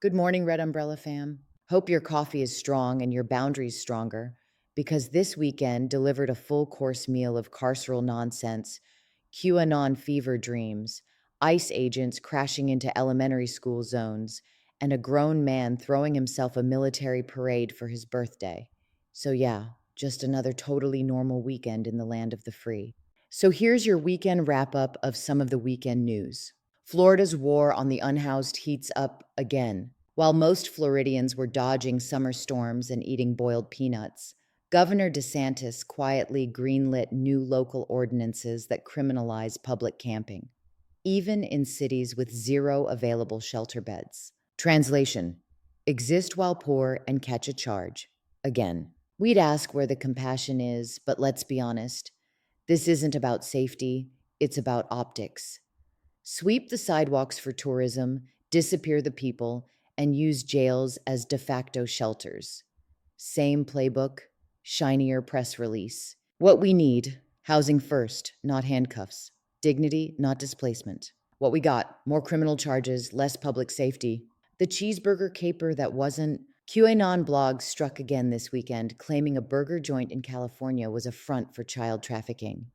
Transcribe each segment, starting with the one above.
Good morning, Red Umbrella fam. Hope your coffee is strong and your boundaries stronger, because this weekend delivered a full course meal of carceral nonsense, QAnon fever dreams, ICE agents crashing into elementary school zones, and a grown man throwing himself a military parade for his birthday. So, yeah, just another totally normal weekend in the land of the free. So, here's your weekend wrap up of some of the weekend news. Florida's war on the unhoused heats up again. While most Floridians were dodging summer storms and eating boiled peanuts, Governor DeSantis quietly greenlit new local ordinances that criminalize public camping, even in cities with zero available shelter beds. Translation: exist while poor and catch a charge. Again, we'd ask where the compassion is, but let's be honest. This isn't about safety, it's about optics. Sweep the sidewalks for tourism, disappear the people, and use jails as de facto shelters. Same playbook, shinier press release. What we need: housing first, not handcuffs. Dignity, not displacement. What we got: more criminal charges, less public safety. The cheeseburger caper that wasn't. QAnon blogs struck again this weekend, claiming a burger joint in California was a front for child trafficking.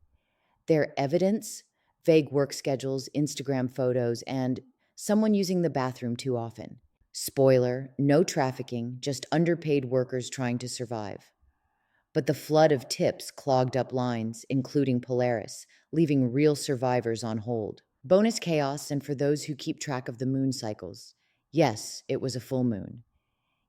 Their evidence: vague work schedules, Instagram photos, and someone using the bathroom too often. Spoiler: no trafficking, just underpaid workers trying to survive. But the flood of tips clogged up lines, including Polaris, leaving real survivors on hold. Bonus chaos, and for those who keep track of the moon cycles: yes, it was a full moon.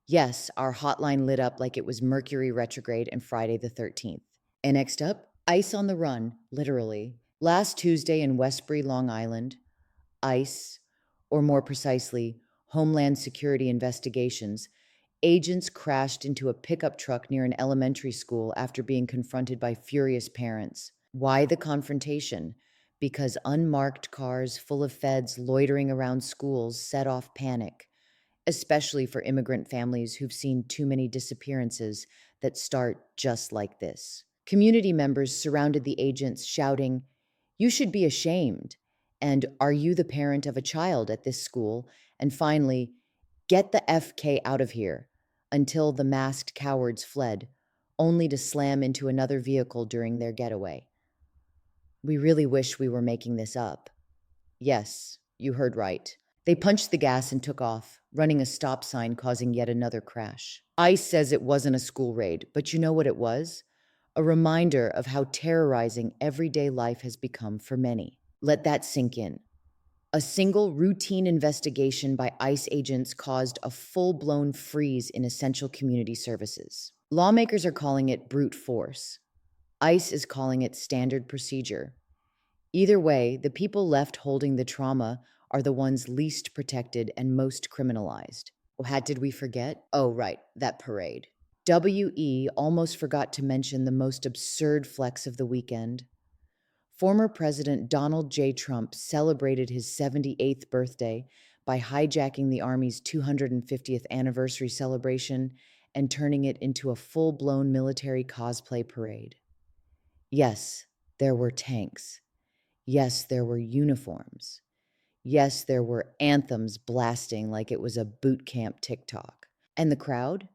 Yes, our hotline lit up like it was Mercury retrograde and Friday the 13th. And next up, ICE on the run, literally. Last Tuesday in Westbury, Long Island, ICE, or more precisely, Homeland Security Investigations, agents crashed into a pickup truck near an elementary school after being confronted by furious parents. Why the confrontation? Because unmarked cars full of feds loitering around schools set off panic, especially for immigrant families who've seen too many disappearances that start just like this. Community members surrounded the agents, shouting, "You should be ashamed," and "Are you the parent of a child at this school?" And finally, "Get the FK out of here," until the masked cowards fled, only to slam into another vehicle during their getaway. We really wish we were making this up. Yes, you heard right. They punched the gas and took off, running a stop sign, causing yet another crash. ICE says it wasn't a school raid, but you know what it was? A reminder of how terrorizing everyday life has become for many. Let that sink in. A single routine investigation by ICE agents caused a full-blown freeze in essential community services. Lawmakers are calling it brute force. ICE is calling it standard procedure. Either way, the people left holding the trauma are the ones least protected and most criminalized. What did we forget? Oh, right, that parade. WE almost forgot to mention the most absurd flex of the weekend. Former President Donald J. Trump celebrated his 78th birthday by hijacking the Army's 250th anniversary celebration and turning it into a full-blown military cosplay parade. Yes, there were tanks. Yes, there were uniforms. Yes, there were anthems blasting like it was a boot camp TikTok. And the crowd?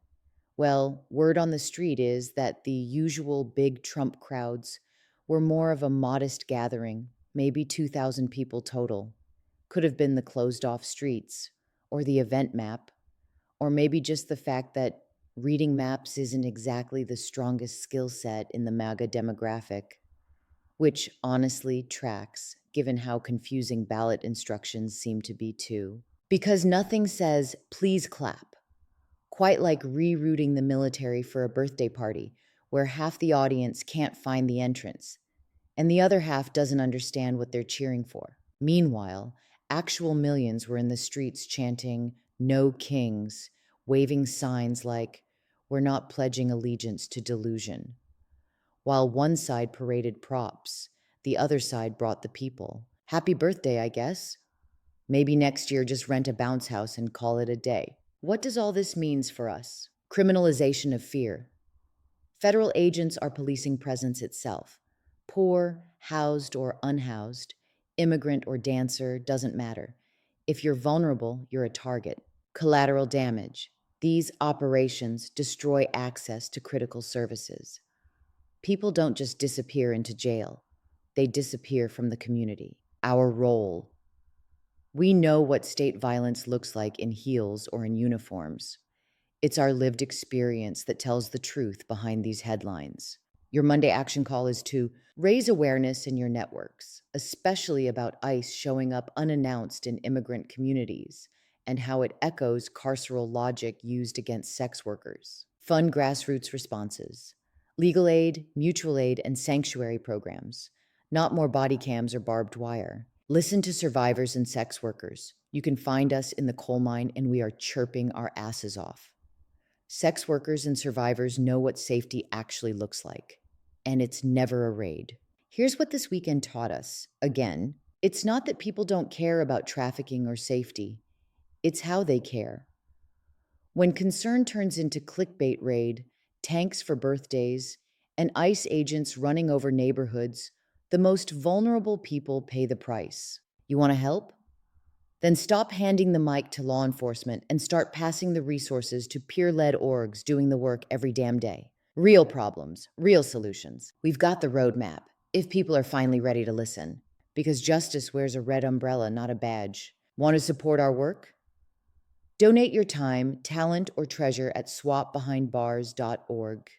Well, word on the street is that the usual big Trump crowds were more of a modest gathering, maybe 2,000 people total. Could have been the closed off streets, or the event map, or maybe just the fact that reading maps isn't exactly the strongest skill set in the MAGA demographic, which honestly tracks, given how confusing ballot instructions seem to be too. Because nothing says, "please clap," quite like rerouting the military for a birthday party, where half the audience can't find the entrance, and the other half doesn't understand what they're cheering for. Meanwhile, actual millions were in the streets chanting, "No kings," waving signs like, "We're not pledging allegiance to delusion." While one side paraded props, the other side brought the people. Happy birthday, I guess. Maybe next year just rent a bounce house and call it a day. What does all this mean for us? Criminalization of fear. Federal agents are policing presence itself. Poor, housed or unhoused, immigrant or dancer, doesn't matter. If you're vulnerable, you're a target. Collateral damage. These operations destroy access to critical services. People don't just disappear into jail, they disappear from the community. Our role. We know what state violence looks like in heels or in uniforms. It's our lived experience that tells the truth behind these headlines. Your Monday action call is to raise awareness in your networks, especially about ICE showing up unannounced in immigrant communities and how it echoes carceral logic used against sex workers. Fund grassroots responses, legal aid, mutual aid, and sanctuary programs, not more body cams or barbed wire. Listen to survivors and sex workers. You can find us in the coal mine, and we are chirping our asses off. Sex workers and survivors know what safety actually looks like, and it's never a raid. Here's what this weekend taught us. Again, it's not that people don't care about trafficking or safety, it's how they care. When concern turns into clickbait raid, tanks for birthdays, and ICE agents running over neighborhoods, the most vulnerable people pay the price. You want to help? Then stop handing the mic to law enforcement and start passing the resources to peer-led orgs doing the work every damn day. Real problems, real solutions. We've got the roadmap, if people are finally ready to listen. Because justice wears a red umbrella, not a badge. Want to support our work? Donate your time, talent, or treasure at swapbehindbars.org.